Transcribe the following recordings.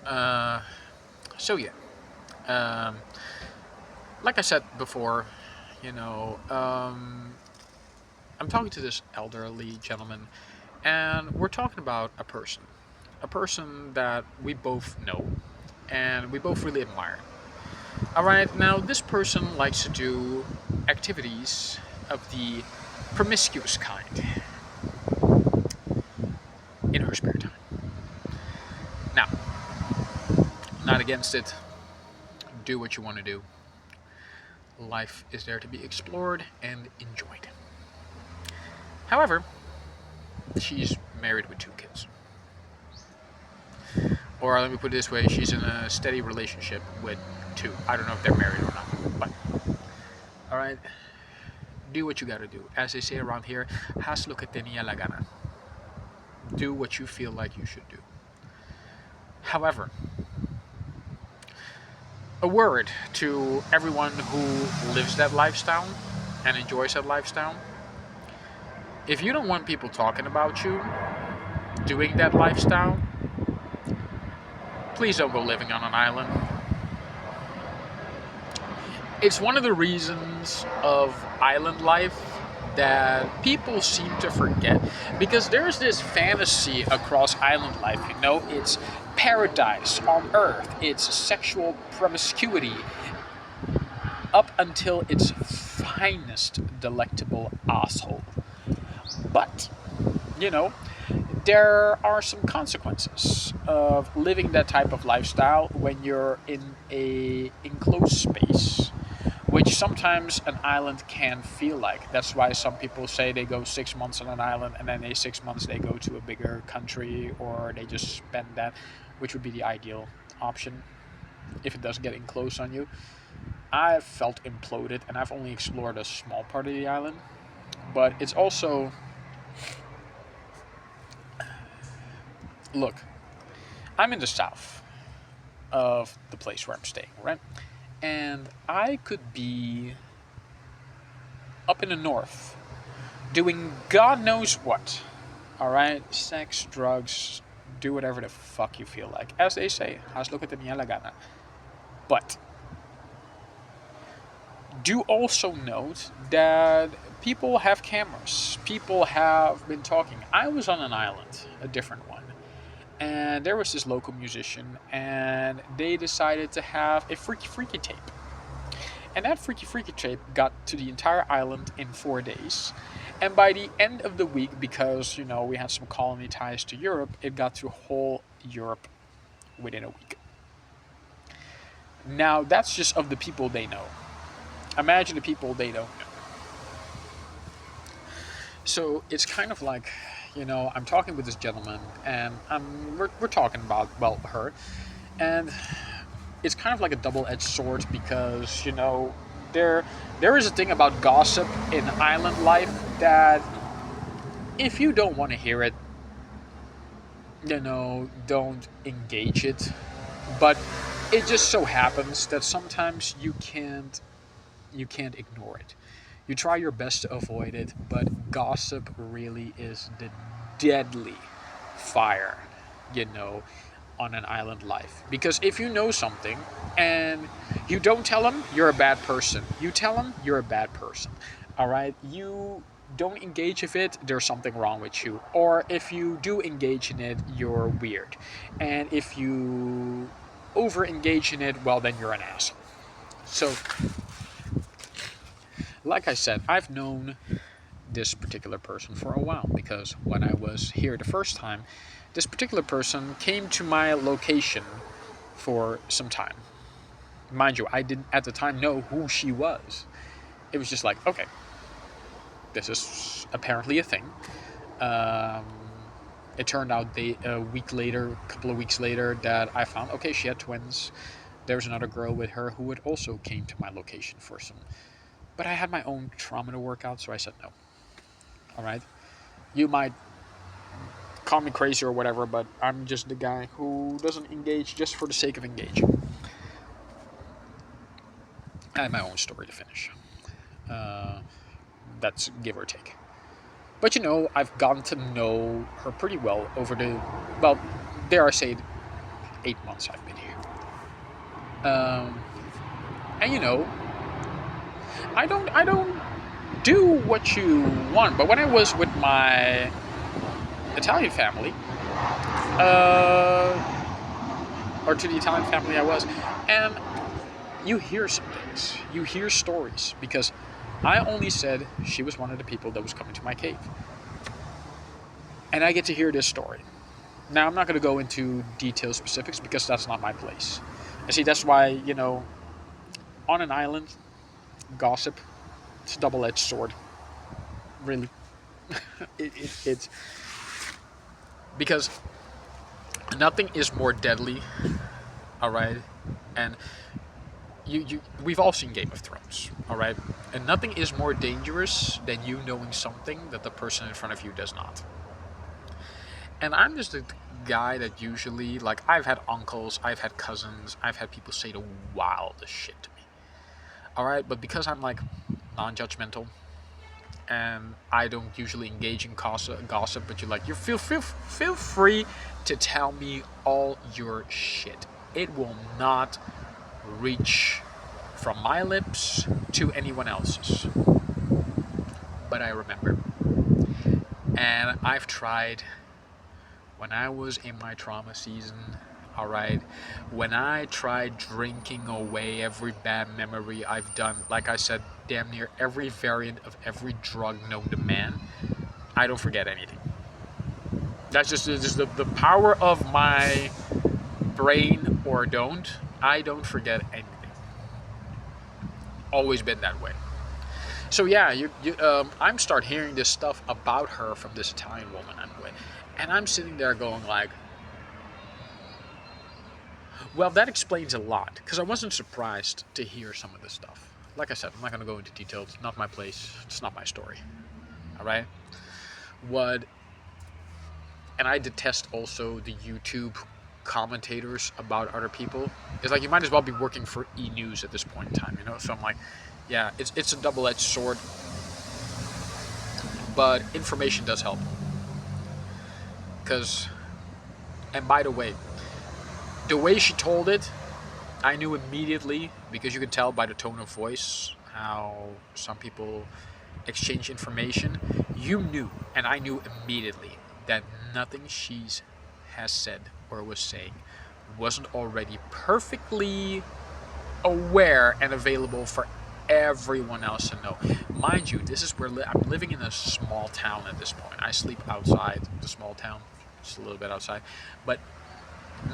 Uh, so yeah, um, like I said before, you know, I'm talking to this elderly gentleman, and we're talking about a person that we both know and we both really admire. All right, now this person likes to do activities of the promiscuous kind in her spare time. Now, not against it. Do what you want to do. Life is there to be explored and enjoyed. However, she's married with two kids. Or let me put it this way, she's in a steady relationship with two. I don't know if they're married or not. But, alright, do what you gotta do. As they say around here, haz lo que tenía la gana. Do what you feel like you should do. However, a word to everyone who lives that lifestyle and enjoys that lifestyle. If you don't want people talking about you doing that lifestyle, please don't go living on an island. It's one of the reasons of island life that people seem to forget because there's this fantasy across island life, it's paradise on earth, it's sexual promiscuity up until its finest delectable asshole. But, you know, there are some consequences of living that type of lifestyle when you're in a enclosed space, which sometimes an island can feel like. That's why some people say they go 6 months on an island and then they 6 months they go to a bigger country or they just spend that, which would be the ideal option if it does get enclosed on you. I've felt imploded and I've only explored a small part of the island, but it's also, look, I'm in the south of the place where I'm staying, right? And I could be up in the north doing God knows what. All right, sex, drugs, do whatever the fuck you feel like. As they say, haz lo que tenía la gana. But do also note that people have cameras. People have been talking. I was on an island, a different one, and there was this local musician, and they decided to have a freaky freaky tape. And that freaky freaky tape got to the entire island in 4 days. And by the end of the week, because we had some colony ties to Europe, it got to whole Europe within a week. Now that's just of the people they know. Imagine the people they don't know. So it's kind of like, I'm talking with this gentleman, and we're talking about, well, her, and it's kind of like a double-edged sword because there is a thing about gossip in island life that if you don't want to hear it, don't engage it. But it just so happens that sometimes you can't ignore it. You try your best to avoid it, but gossip really is the deadly fire, you know, on an island life. Because if you know something and you don't tell them, you're a bad person. You tell them, you're a bad person. All right? You don't engage with it, there's something wrong with you. Or if you do engage in it, you're weird. And if you over engage in it, well, then you're an asshole. So, like I said, I've known this particular person for a while because when I was here the first time, this particular person came to my location for some time. Mind you, I didn't at the time know who she was. It was just like, okay, this is apparently a thing. Um, it turned out a week later, a couple of weeks later, that I found, okay, she had twins. There was another girl with her who had also came to my location for some. But I had my own trauma to work out, so I said no. All right, you might call me crazy or whatever, but I'm just the guy who doesn't engage just for the sake of engaging. I have my own story to finish. Uh, that's give or take. But I've gotten to know her pretty well over well, dare I say, 8 months I've been here. And you know, I don't do what you want. But when I was with my Italian family, or to the Italian family I was, and you hear some things, you hear stories, because I only said she was one of the people that was coming to my cave, and I get to hear this story. Now I'm not going to go into detailed specifics because that's not my place. And see, that's why, on an island, gossip, it's a double-edged sword. Really, it's because nothing is more deadly. All right, and we've all seen Game of Thrones. All right, and nothing is more dangerous than you knowing something that the person in front of you does not. And I'm just a guy that usually, like, I've had uncles, I've had cousins, I've had people say the wildest shit to me. All right, but because I'm like non-judgmental, and I don't usually engage in gossip, but you feel free to tell me all your shit. It will not reach from my lips to anyone else's. But I remember, and I've tried. When I was in my trauma season, all right, when I tried drinking away every bad memory I've done, like I said, damn near every variant of every drug known to man, I don't forget anything. That's just the power of my brain, or I don't forget anything. Always been that way. So yeah, I'm start hearing this stuff about her from this Italian woman anyway, and I'm sitting there going like, well, that explains a lot, because I wasn't surprised to hear some of this stuff. Like I said, I'm not going to go into details. It's not my place. It's not my story. All right? And I detest also the YouTube commentators about other people. It's like you might as well be working for E-News at this point in time, So I'm like, yeah, it's a double-edged sword. But information does help. And by the way she told it, I knew immediately, because you could tell by the tone of voice how some people exchange information. You knew, and I knew immediately, that nothing she has said or was saying wasn't already perfectly aware and available for everyone else to know. Mind you, this is where I'm living in a small town at this point. I sleep outside the small town, just a little bit outside, but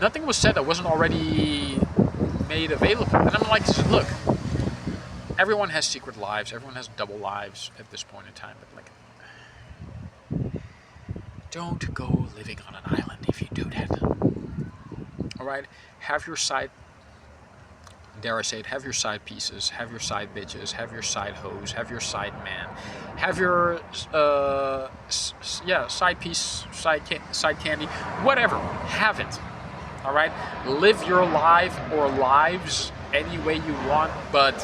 nothing was said that wasn't already made available. And I'm like, look, everyone has secret lives, everyone has double lives at this point in time, but like, don't go living on an island if you do that. All right, have your side, dare I say it, have your side pieces, have your side bitches, have your side hoes, have your side man, have your side piece, side candy, whatever, have it. All right, live your life or lives any way you want, but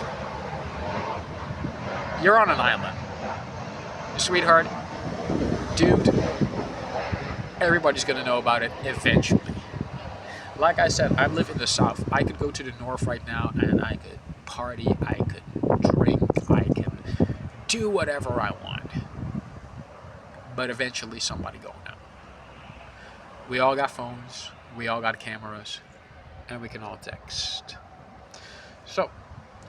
you're on an island, sweetheart, dude. Everybody's gonna know about it eventually. Like I said, I live in the South. I could go to the North right now and I could party, I could drink, I can do whatever I want. But eventually somebody gonna know. We all got phones, we all got cameras, and we can all text. So,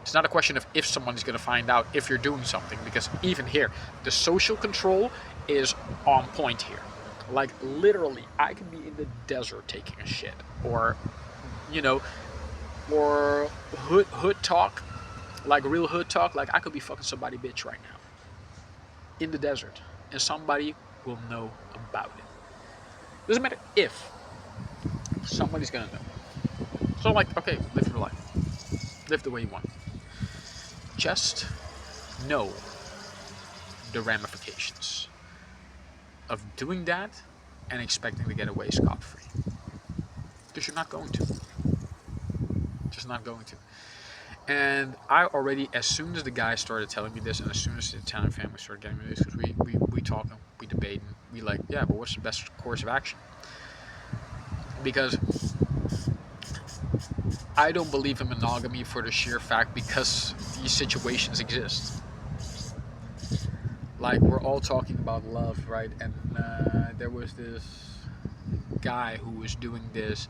it's not a question of if someone's gonna find out if you're doing something, because even here, the social control is on point here. Like, literally, I could be in the desert taking a shit, or hood talk, like real hood talk, like I could be fucking somebody bitch right now in the desert, and somebody will know about it. Doesn't matter if, somebody's gonna know. So like, okay, live your life, live the way you want. Just know the ramifications of doing that and expecting to get away scot-free, because you're not going to. Just not going to. And I already, as soon as the guy started telling me this, and as soon as the Italian family started getting me this, because we talking, we debating, we like, yeah, but what's the best course of action? Because I don't believe in monogamy for the sheer fact because these situations exist. Like, we're all talking about love, right? And there was this guy who was doing this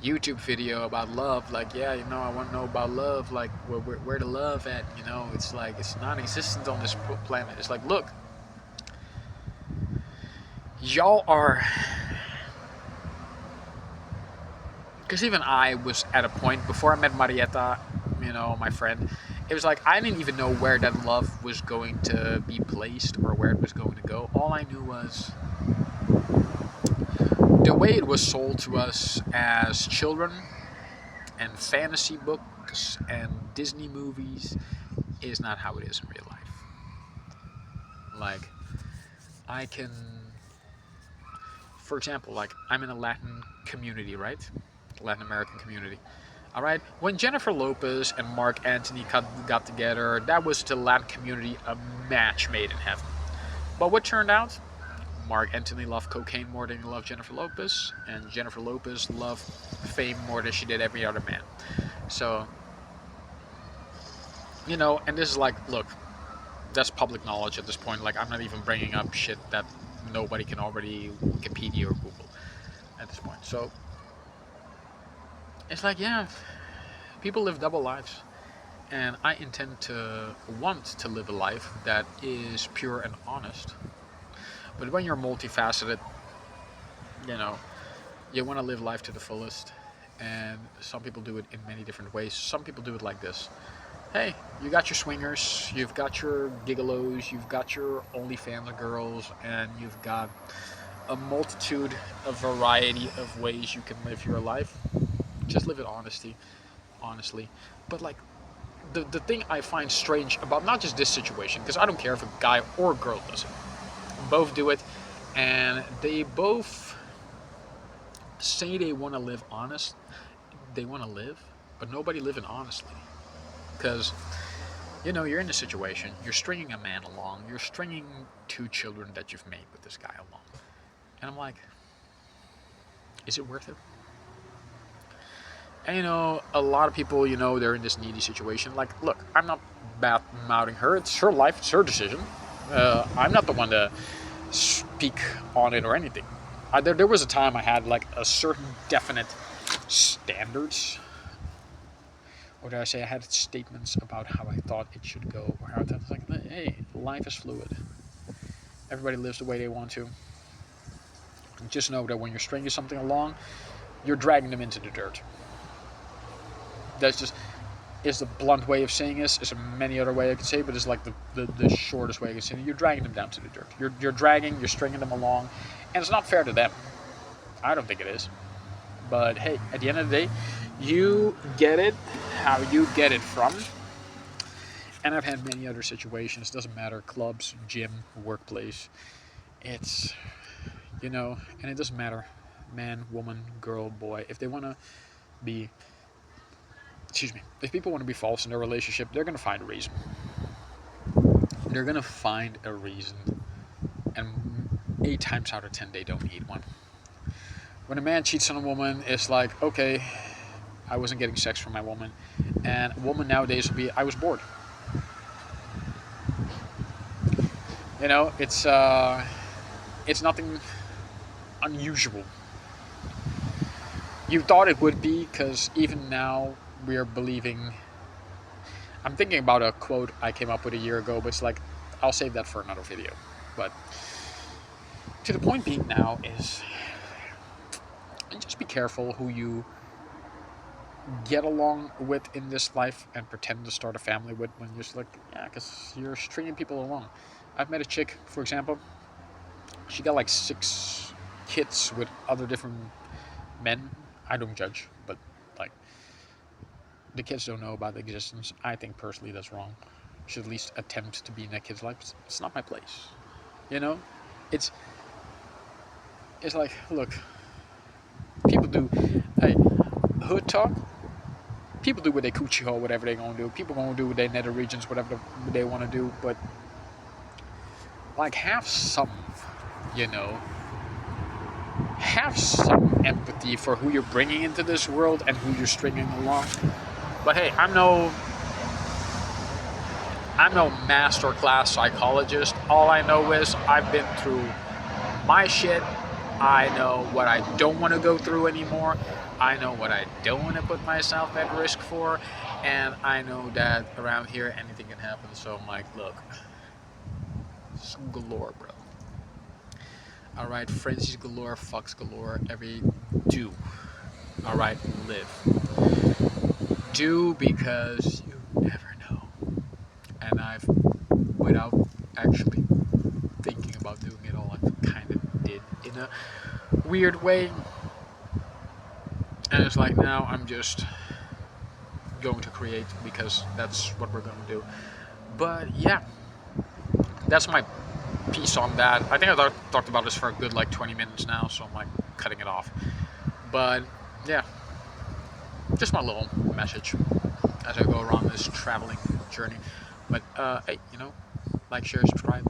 YouTube video about love. Like, yeah, I want to know about love. Like, where the love at? It's like it's non-existent on this planet. It's like, look, y'all are. Because even I was at a point before I met Marietta, my friend. It was like I didn't even know where that love was going to be placed or where it was going to go. All I knew was the way it was sold to us as children and fantasy books and Disney movies is not how it is in real life. Like, I can, for example, like I'm in a Latin community, right? Latin American community. All right. When Jennifer Lopez and Mark Antony got together, that was to the Latin community a match made in heaven. But what turned out? Mark Antony loved cocaine more than he loved Jennifer Lopez, and Jennifer Lopez loved fame more than she did every other man. So, and this is like, look, that's public knowledge at this point. Like, I'm not even bringing up shit that nobody can already Wikipedia or Google at this point. So, it's like, yeah, people live double lives. And I intend to want to live a life that is pure and honest. But when you're multifaceted, you want to live life to the fullest. And some people do it in many different ways. Some people do it like this. Hey, you got your swingers, you've got your gigolos, you've got your OnlyFans girls, and you've got a multitude, a variety of ways you can live your life. Just live it honestly. But like, the thing I find strange about not just this situation, because I don't care if a guy or a girl does it. Both do it, and they both say they want to live honest. They want to live, but nobody living honestly. Because, you're in a situation, you're stringing a man along, you're stringing 2 children that you've made with this guy along. And I'm like, is it worth it? And a lot of people, they're in this needy situation. Like, look, I'm not mouthing her. It's her life. It's her decision. I'm not the one to speak on it or anything. There was a time I had like a certain definite standards. Or did I say I had statements about how I thought it should go? Or how I was like, hey, life is fluid. Everybody lives the way they want to. And just know that when you're stringing something along, you're dragging them into the dirt. That's just is the blunt way of saying this. There's many other way I could say, but it's like the shortest way I could say it. You're dragging them down to the dirt. You're stringing them along, and it's not fair to them. I don't think it is. But hey, at the end of the day, you get it how you get it from. And I've had many other situations. Doesn't matter, clubs, gym, workplace. It's and it doesn't matter, man, woman, girl, boy. If they want to be if people want to be false in their relationship, they're going to find a reason. They're going to find a reason. And 8 times out of 10, they don't need one. When a man cheats on a woman, it's like, okay, I wasn't getting sex from my woman. And a woman nowadays will be, I was bored. It's nothing unusual. You thought it would be, because even now, we are believing. I'm thinking about a quote I came up with a year ago, but it's like, I'll save that for another video. But to the point being now is, just be careful who you get along with in this life and pretend to start a family with, when you're just like, yeah, because you're stringing people along. I've met a chick, for example, she got like 6 kids with other different men. I don't judge, but like, the kids don't know about the existence. I think personally that's wrong. You should at least attempt to be in that kid's life. It's not my place. It's like, look, people do hood talk. People do what they coochie hole, whatever they gonna do. People gonna do with their nether regions, whatever they want to do. But like, have some, have some empathy for who you're bringing into this world and who you're stringing along. But hey, I'm no masterclass psychologist. All I know is I've been through my shit. I know what I don't want to go through anymore. I know what I don't want to put myself at risk for. And I know that around here anything can happen. So I'm like, look, it's galore, bro. Alright, frenzies galore, fucks galore, do. Alright, live. Do because you never know. And I've, without actually thinking about doing it all, I kind of did in a weird way. And it's like, now I'm just going to create because that's what we're going to do. But yeah, that's my piece on that. I think I talked about this for a good like 20 minutes now, so I'm like cutting it off. But yeah, just my little message as I go around this traveling journey. But hey, like, share, subscribe.